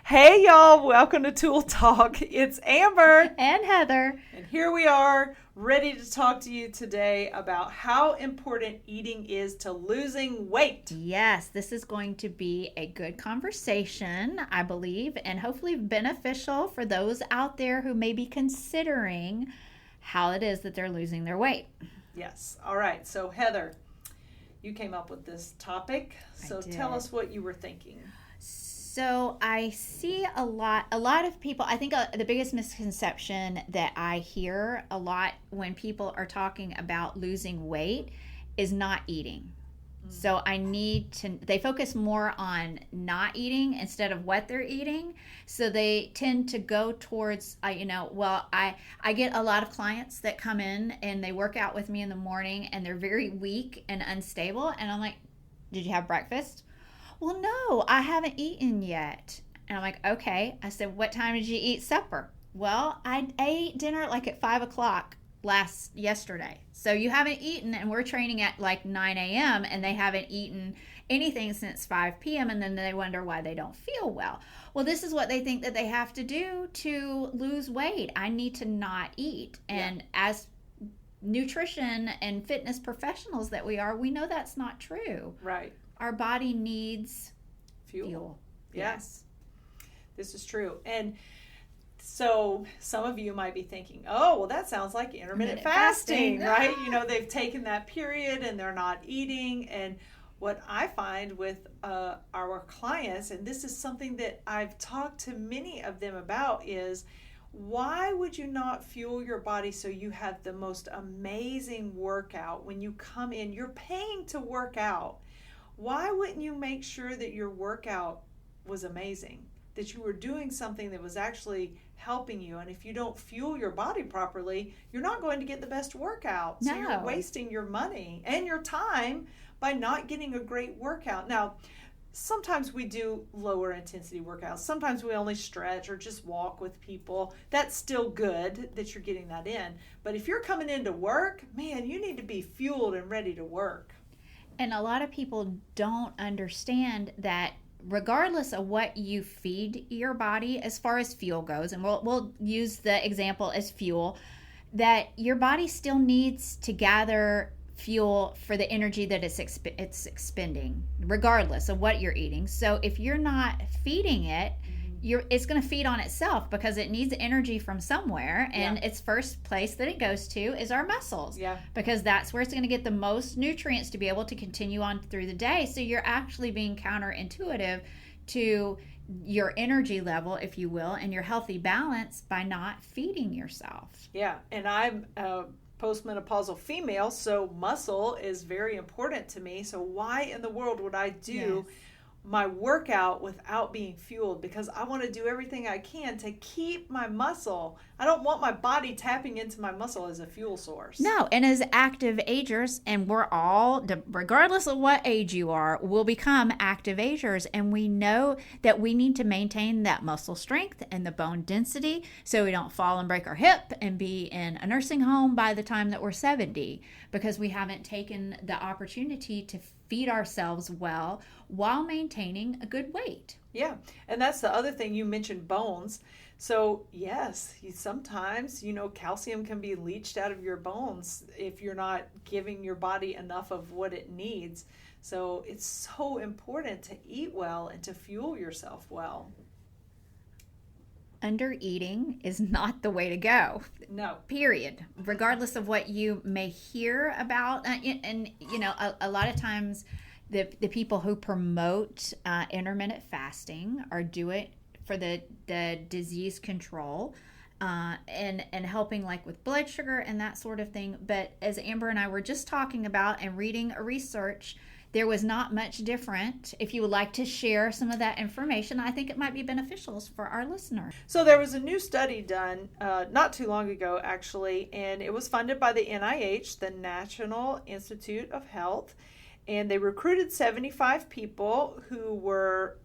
Hey y'all, welcome to Tool Talk. It's Amber. And Heather. And here we are, ready to talk to you today about how important eating is to losing weight. Yes, this is going to be a good conversation, I believe, and hopefully beneficial for those out there who may be considering how it is that they're losing their weight. Yes. All right. So Heather, you came up with this topic. So tell us what you were thinking. So I see a lot of people. I think the biggest misconception that I hear a lot when people are talking about losing weight is not eating. So they focus more on not eating instead of what they're eating. So they tend to go towards, I get a lot of clients that come in and they work out with me in the morning and they're very weak and unstable. And I'm like, did you have breakfast? Well, no, I haven't eaten yet. And I'm like, okay. I said, what time did you eat supper? Well, I ate dinner like at 5 o'clock yesterday. So you haven't eaten, and we're training at like 9 a.m. and they haven't eaten anything since 5 p.m. And then they wonder why they don't feel well. Well, this is what they think that they have to do to lose weight. I need to not eat. And as nutrition and fitness professionals that we are, we know that's not true. Right. Our body needs fuel. Yes, this is true. And so some of you might be thinking, oh, well, that sounds like intermittent fasting, right? You know, they've taken that period and they're not eating. And what I find with our clients, and this is something that I've talked to many of them about, is why would you not fuel your body so you have the most amazing workout when you come in? You're paying to work out. Why wouldn't you make sure that your workout was amazing, that you were doing something that was actually helping you? And if you don't fuel your body properly, you're not going to get the best workout. So you're wasting your money and your time by not getting a great workout. Now, sometimes we do lower intensity workouts. Sometimes we only stretch or just walk with people. That's still good that you're getting that in. But if you're coming into work, man, you need to be fueled and ready to work. And a lot of people don't understand that regardless of what you feed your body as far as fuel goes, and we'll use the example as fuel, that your body still needs to gather fuel for the energy that it's expending, regardless of what you're eating. So if you're not feeding it, it's going to feed on itself because it needs energy from somewhere, and its first place that it goes to is our muscles, because that's where it's going to get the most nutrients to be able to continue on through the day. So you're actually being counterintuitive to your energy level, if you will, and your healthy balance by not feeding yourself. Yeah, and I'm postmenopausal female, so muscle is very important to me. So why in the world would I do my workout without being fueled? Because I want to do everything I can to keep my muscle. I don't want my body tapping into my muscle as a fuel source. No, and as active agers, and we're all, regardless of what age you are, will become active agers, and we know that we need to maintain that muscle strength and the bone density so we don't fall and break our hip and be in a nursing home by the time that we're 70, because we haven't taken the opportunity to feed ourselves well while maintaining a good weight. Yeah, and that's the other thing. You mentioned bones. So yes, sometimes, calcium can be leached out of your bones if you're not giving your body enough of what it needs. So it's so important to eat well and to fuel yourself well. Under-eating is not the way to go. No. Period. Regardless of what you may hear about. And a lot of times the people who promote intermittent fasting or do it for the disease control and helping like with blood sugar and that sort of thing. But as Amber and I were just talking about and reading a research, there was not much different. If you would like to share some of that information, I think it might be beneficial for our listeners. So there was a new study done not too long ago, actually, and it was funded by the NIH, the National Institute of Health, and they recruited 75 people who were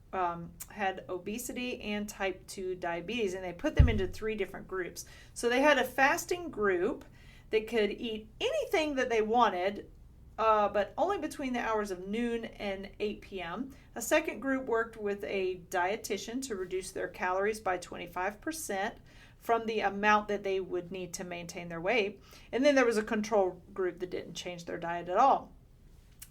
had obesity and type 2 diabetes, and they put them into 3 different groups. So they had a fasting group that could eat anything that they wanted but only between the hours of noon and 8 p.m. A second group worked with a dietitian to reduce their calories by 25% from the amount that they would need to maintain their weight. And then there was a control group that didn't change their diet at all.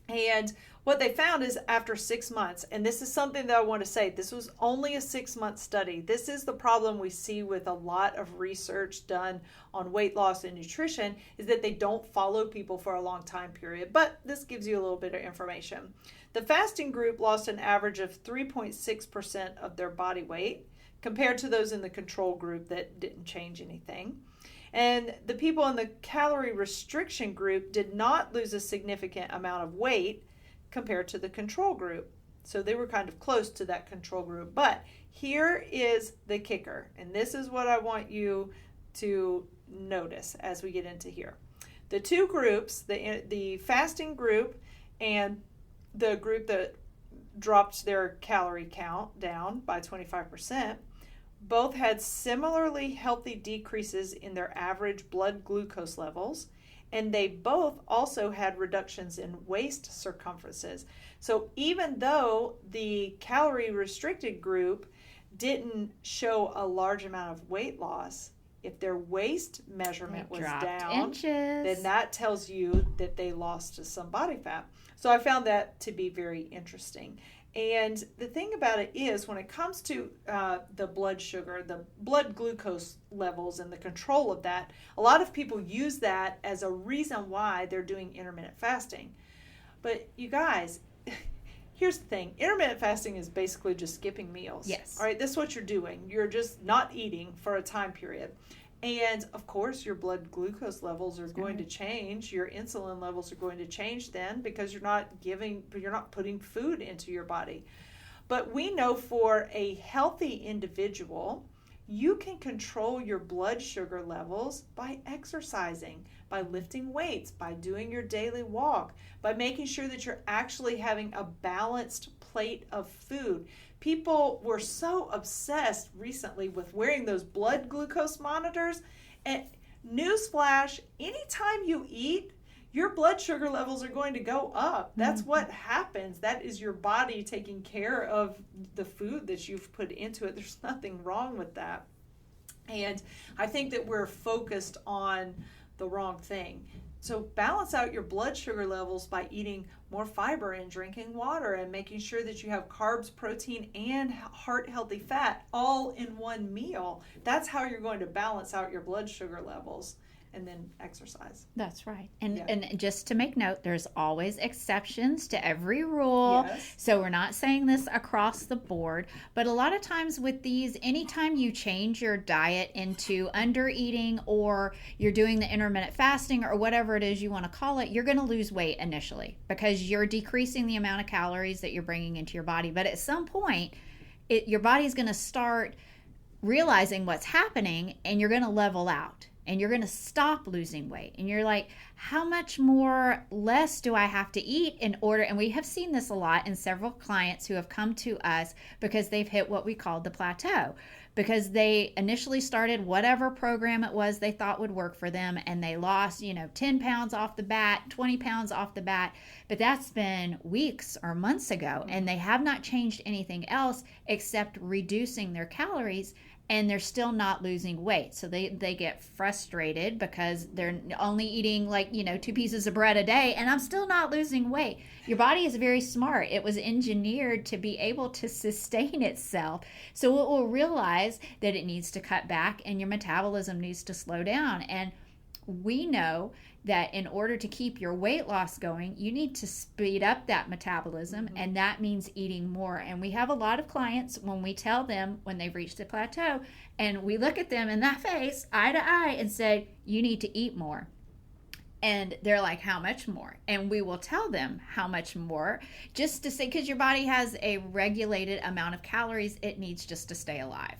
And what they found is after 6 months, and this is something that I want to say, this was only a 6-month study. This is the problem we see with a lot of research done on weight loss and nutrition, is that they don't follow people for a long time period. But this gives you a little bit of information. The fasting group lost an average of 3.6% of their body weight compared to those in the control group that didn't change anything. And the people in the calorie restriction group did not lose a significant amount of weight compared to the control group. So they were kind of close to that control group. But here is the kicker, and this is what I want you to notice as we get into here. The two groups, the fasting group and the group that dropped their calorie count down by 25%, both had similarly healthy decreases in their average blood glucose levels, and they both also had reductions in waist circumferences. So even though the calorie restricted group didn't show a large amount of weight loss, if their waist measurement was down, then that tells you that they lost some body fat. So I found that to be very interesting. And the thing about it is, when it comes to the blood sugar, the blood glucose levels and the control of that, a lot of people use that as a reason why they're doing intermittent fasting. But you guys, here's the thing. Intermittent fasting is basically just skipping meals. Yes. All right, that's what you're doing. You're just not eating for a time period. And of course, your blood glucose levels are going to change. Your insulin levels are going to change then, because you're not putting food into your body. But we know for a healthy individual, you can control your blood sugar levels by exercising, by lifting weights, by doing your daily walk, by making sure that you're actually having a balanced plate of food. People were so obsessed recently with wearing those blood glucose monitors. And newsflash, anytime you eat, your blood sugar levels are going to go up. That's what happens. That is your body taking care of the food that you've put into it. There's nothing wrong with that. And I think that we're focused on the wrong thing. So balance out your blood sugar levels by eating more fiber and drinking water and making sure that you have carbs, protein, and heart-healthy fat all in one meal. That's how you're going to balance out your blood sugar levels. And then exercise. That's right. And just to make note, there's always exceptions to every rule. Yes. So we're not saying this across the board. But a lot of times with these, anytime you change your diet into under eating, or you're doing the intermittent fasting, or whatever it is you want to call it, you're going to lose weight initially because you're decreasing the amount of calories that you're bringing into your body. But at some point, your body's going to start realizing what's happening, and you're going to level out. And you're going to stop losing weight. And you're like, how much less do I have to eat in order? And we have seen this a lot in several clients who have come to us because they've hit what we call the plateau. Because they initially started whatever program it was they thought would work for them, and they lost, 10 pounds off the bat, 20 pounds off the bat. But that's been weeks or months ago, and they have not changed anything else except reducing their calories. And they're still not losing weight. So they get frustrated because they're only eating 2 pieces of bread a day, and I'm still not losing weight. Your body is very smart. It was engineered to be able to sustain itself. So it will realize that it needs to cut back and your metabolism needs to slow down. And we know that in order to keep your weight loss going, you need to speed up that metabolism, and that means eating more. And we have a lot of clients, when we tell them when they've reached the plateau, and we look at them in that face, eye to eye, and say, you need to eat more. And they're like, how much more? And we will tell them how much more, just to say, because your body has a regulated amount of calories it needs just to stay alive.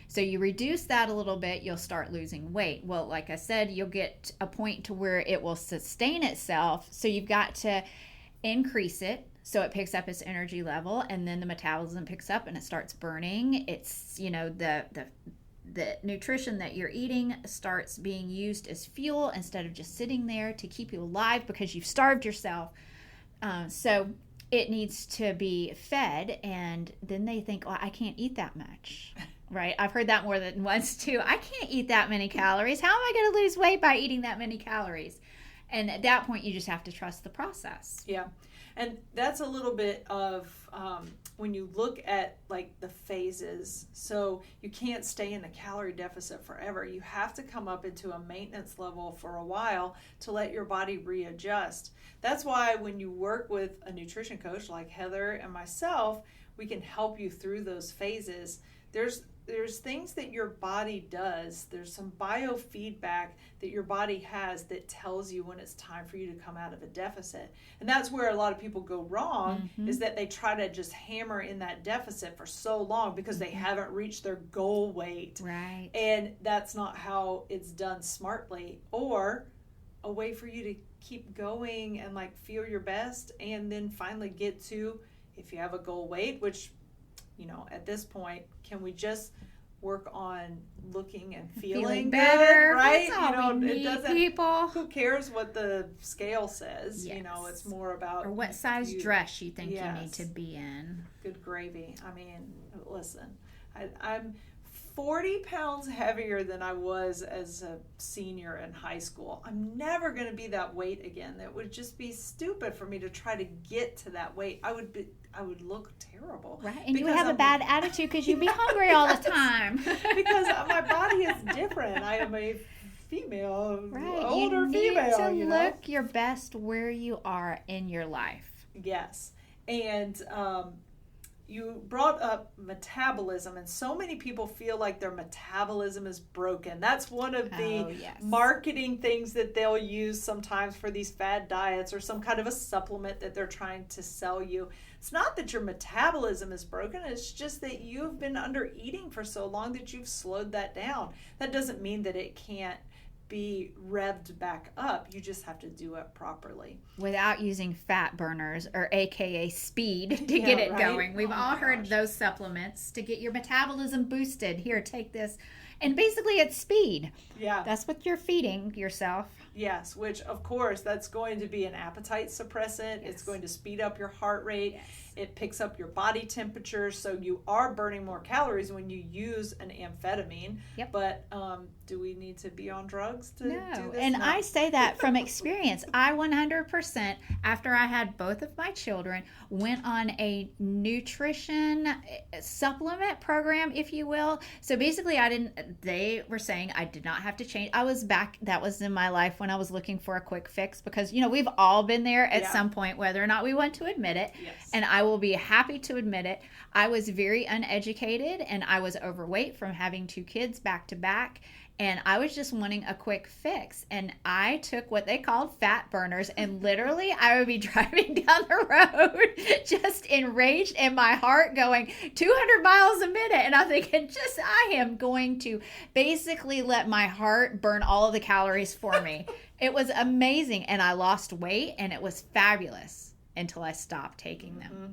So you reduce that a little bit, you'll start losing weight. Well, like I said, you'll get a point to where it will sustain itself. So you've got to increase it so it picks up its energy level, and then the metabolism picks up and it starts burning. It's, the nutrition that you're eating starts being used as fuel instead of just sitting there to keep you alive because you've starved yourself. So it needs to be fed, and then they think, well, I can't eat that much. Right? I've heard that more than once too. I can't eat that many calories. How am I going to lose weight by eating that many calories? And at that point, you just have to trust the process. Yeah. And that's a little bit of when you look at like the phases. So you can't stay in a calorie deficit forever. You have to come up into a maintenance level for a while to let your body readjust. That's why when you work with a nutrition coach like Heather and myself, we can help you through those phases. There's things that your body does. There's some biofeedback that your body has that tells you when it's time for you to come out of a deficit. And that's where a lot of people go wrong, is that they try to just hammer in that deficit for so long because they haven't reached their goal weight. Right. And that's not how it's done smartly. Or a way for you to keep going and like feel your best and then finally get to, if you have a goal weight, which, you know, at this point, can we just work on looking and feeling better, good, right? That's all we need, it doesn't. People. Who cares what the scale says? Yes. You know, it's more about or what size dress you think yes. you need to be in. Good gravy. I mean, listen, I'm 40 pounds heavier than I was as a senior in high school. I'm never going to be that weight again. That would just be stupid for me to try to get to that weight. I would look terrible. Right, and you would have a bad attitude because you'd be hungry all the time. Because my body is different. I am a female, right. older you need female. to look your best where you are in your life. Yes, and you brought up metabolism, and so many people feel like their metabolism is broken. That's one of the marketing things that they'll use sometimes for these fad diets or some kind of a supplement that they're trying to sell you. It's not that your metabolism is broken. It's just that you've been under eating for so long that you've slowed that down. That doesn't mean that it can't be revved back up. You just have to do it properly. Without using fat burners, or AKA speed, to get it going. We've all heard those supplements to get your metabolism boosted. Here, take this. And basically it's speed. Yeah. That's what you're feeding yourself. Yes, which of course that's going to be an appetite suppressant. Yes. It's going to speed up your heart rate. Yes. It picks up your body temperature, so you are burning more calories when you use an amphetamine. Yep. But do we need to be on drugs to do this? And no. I say that from experience. I 100%, after I had both of my children, went on a nutrition supplement program, if you will. So basically they were saying I did not have to change. I was back, that was in my life when I was looking for a quick fix, because, you know, we've all been there at some point, whether or not we want to admit it. Yes. And I will be happy to admit it. I was very uneducated, and I was overweight from having 2 kids back to back. And I was just wanting a quick fix. And I took what they called fat burners, and literally I would be driving down the road just enraged, and my heart going 200 miles a minute. And I'm thinking, I am going to basically let my heart burn all of the calories for me. It was amazing. And I lost weight, and it was fabulous until I stopped taking them. Mm-hmm.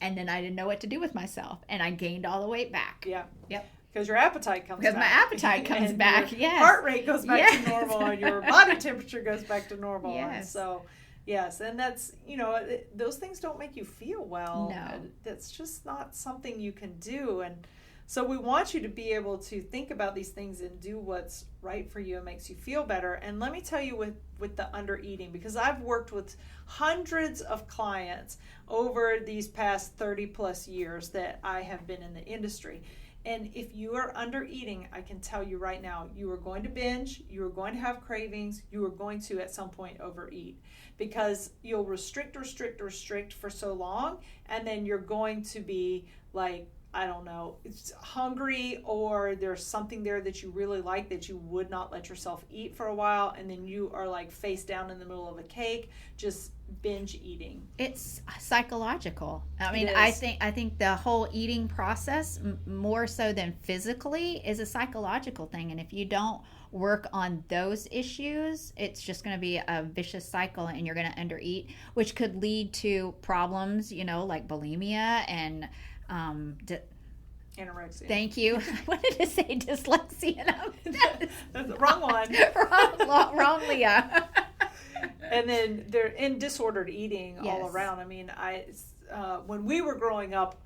And then I didn't know what to do with myself, and I gained all the weight back. Yeah. Yep. Because your appetite comes back. Because my appetite comes back, yes. Heart rate goes back to normal, and your body temperature goes back to normal. Yes. And so, yes, and that's, you know, those things don't make you feel well. No. That's just not something you can do. And so we want you to be able to think about these things and do what's right for you and makes you feel better. And let me tell you with the under eating, because I've worked with hundreds of clients over these past 30 plus years that I have been in the industry. And if you are under eating, I can tell you right now, you are going to binge, you are going to have cravings, you are going to at some point overeat, because you'll restrict for so long, and then you're going to be like, I don't know, it's hungry, or there's something there that you really like that you would not let yourself eat for a while, and then you are like face down in the middle of a cake, just binge eating. It's psychological. I mean, I think the whole eating process, more so than physically, is a psychological thing. And if you don't work on those issues, it's just going to be a vicious cycle, and you're going to undereat, which could lead to problems, you know, like bulimia and Anorexia. Thank you. I wanted to say dyslexia. That's the wrong one. wrong, Leah. And then they're in disordered eating Yes. all around. I mean, when we were growing up,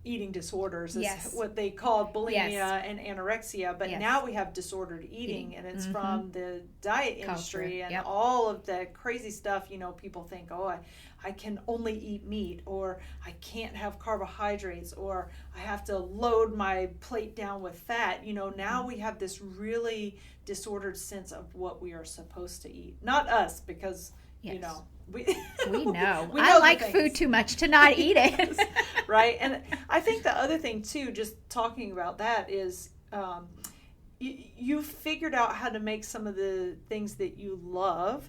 eating disorders is Yes. what they called bulimia Yes. and anorexia, but Yes. now we have disordered eating, and it's from the diet industry and Yep. all of the crazy stuff. People think, oh, I can only eat meat, or I can't have carbohydrates, or I have to load my plate down with fat. Now we have this really disordered sense of what we are supposed to eat. Not us, because Yes. we know. we I the like things. food too much to not eat it. Right. And I think the other thing too, just talking about that, is you've figured out how to make some of the things that you love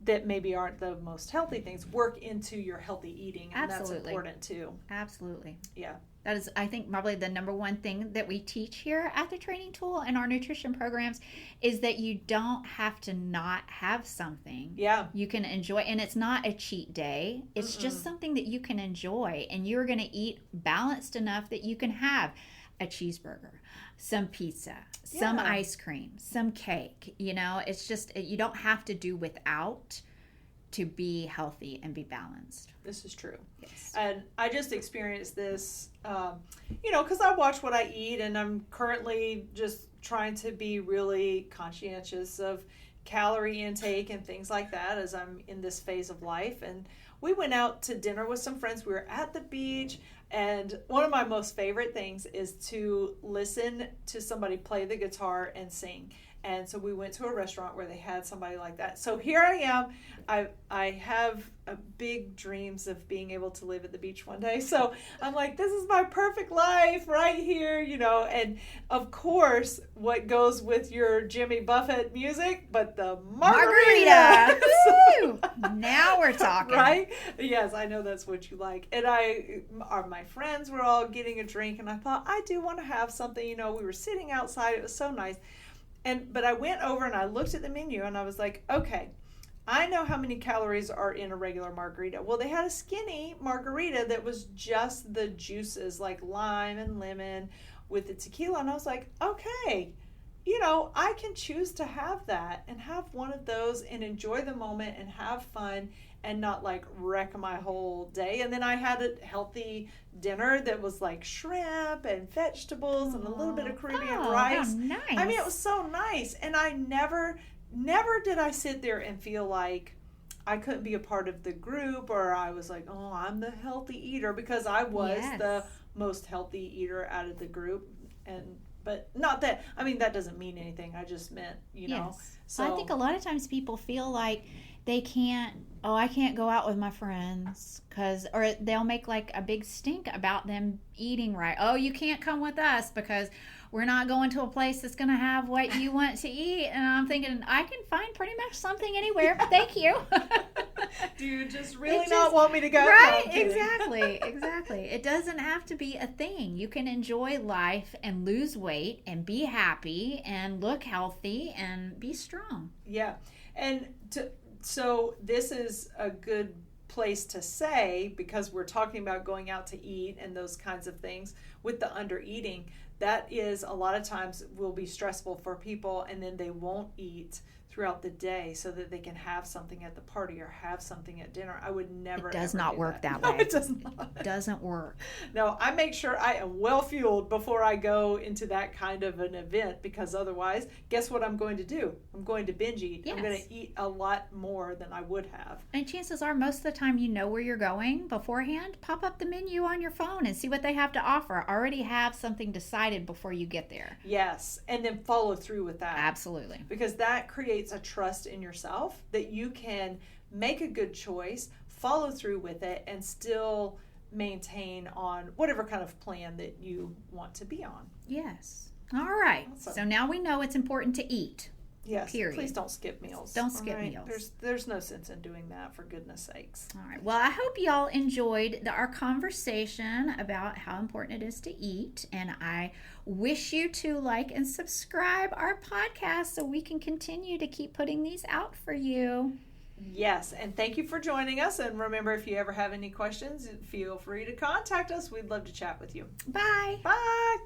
that maybe aren't the most healthy things work into your healthy eating, and Absolutely. that's important too. Absolutely. Yeah. That is, I think, probably the number one thing that we teach here at the training tool and our nutrition programs is that you don't have to not have something. Yeah. You can enjoy, and it's not a cheat day. It's just something that you can enjoy, and you're going to eat balanced enough that you can have a cheeseburger, some pizza, some ice cream, some cake. It's just, you don't have to do without to be healthy and be balanced. This is true. Yes. And I just experienced this, because I watch what I eat, and I'm currently just trying to be really conscientious of calorie intake and things like that as I'm in this phase of life. And we went out to dinner with some friends. We were at the beach, and one of my most favorite things is to listen to somebody play the guitar and sing. And so we went to a restaurant where they had somebody like that. So here I am. I have big dreams of being able to live at the beach one day. So I'm like, this is my perfect life right here, And of course, what goes with your Jimmy Buffett music, but the margarita. Woo! Now we're talking. Right? Yes, I know that's what you like. And my friends were all getting a drink, and I thought, I do want to have something. We were sitting outside. It was so nice. But I went over and I looked at the menu, and I was like, okay, I know how many calories are in a regular margarita. Well, they had a skinny margarita that was just the juices, like lime and lemon with the tequila. And I was like, okay, I can choose to have that and have one of those and enjoy the moment and have fun and not like wreck my whole day. And then I had a healthy dinner that was like shrimp and vegetables and a little bit of Caribbean rice. How nice. I mean, it was so nice. And I never did I sit there and feel like I couldn't be a part of the group, or I was like, oh, I'm the healthy eater, because I was the most healthy eater out of the group. But not that, I mean, that doesn't mean anything. I just meant, So I think a lot of times people feel like they can't, I can't go out with my friends or they'll make like a big stink about them eating right. Oh, you can't come with us because we're not going to a place that's going to have what you want to eat. And I'm thinking, I can find pretty much something anywhere, but thank you. Do you just really not want me to go? Right, exactly. It doesn't have to be a thing. You can enjoy life and lose weight and be happy and look healthy and be strong. Yeah. And so this is a good place to say, because we're talking about going out to eat and those kinds of things with the under eating, that is a lot of times will be stressful for people, and then they won't eat throughout the day so that they can have something at the party or have something at dinner. I would never. It does ever not do work that No, way. it does not. It doesn't work. No, I make sure I am well fueled before I go into that kind of an event, because otherwise, guess what I'm going to do? I'm going to binge eat. Yes. I'm going to eat a lot more than I would have. And chances are most of the time you know where you're going beforehand. Pop up the menu on your phone and see what they have to offer. Already have something decided before you get there. Yes, and then follow through with that. Absolutely. Because that creates a trust in yourself that you can make a good choice, follow through with it, and still maintain on whatever kind of plan that you want to be on. Yes. All right. Awesome. So now we know it's important to eat. Yes. Period. Please don't skip meals. Don't skip meals. There's no sense in doing that, for goodness sakes. All right. Well, I hope y'all enjoyed our conversation about how important it is to eat. And I wish you to like and subscribe our podcast so we can continue to keep putting these out for you. Yes, and thank you for joining us. And remember, if you ever have any questions, feel free to contact us. We'd love to chat with you. Bye. Bye.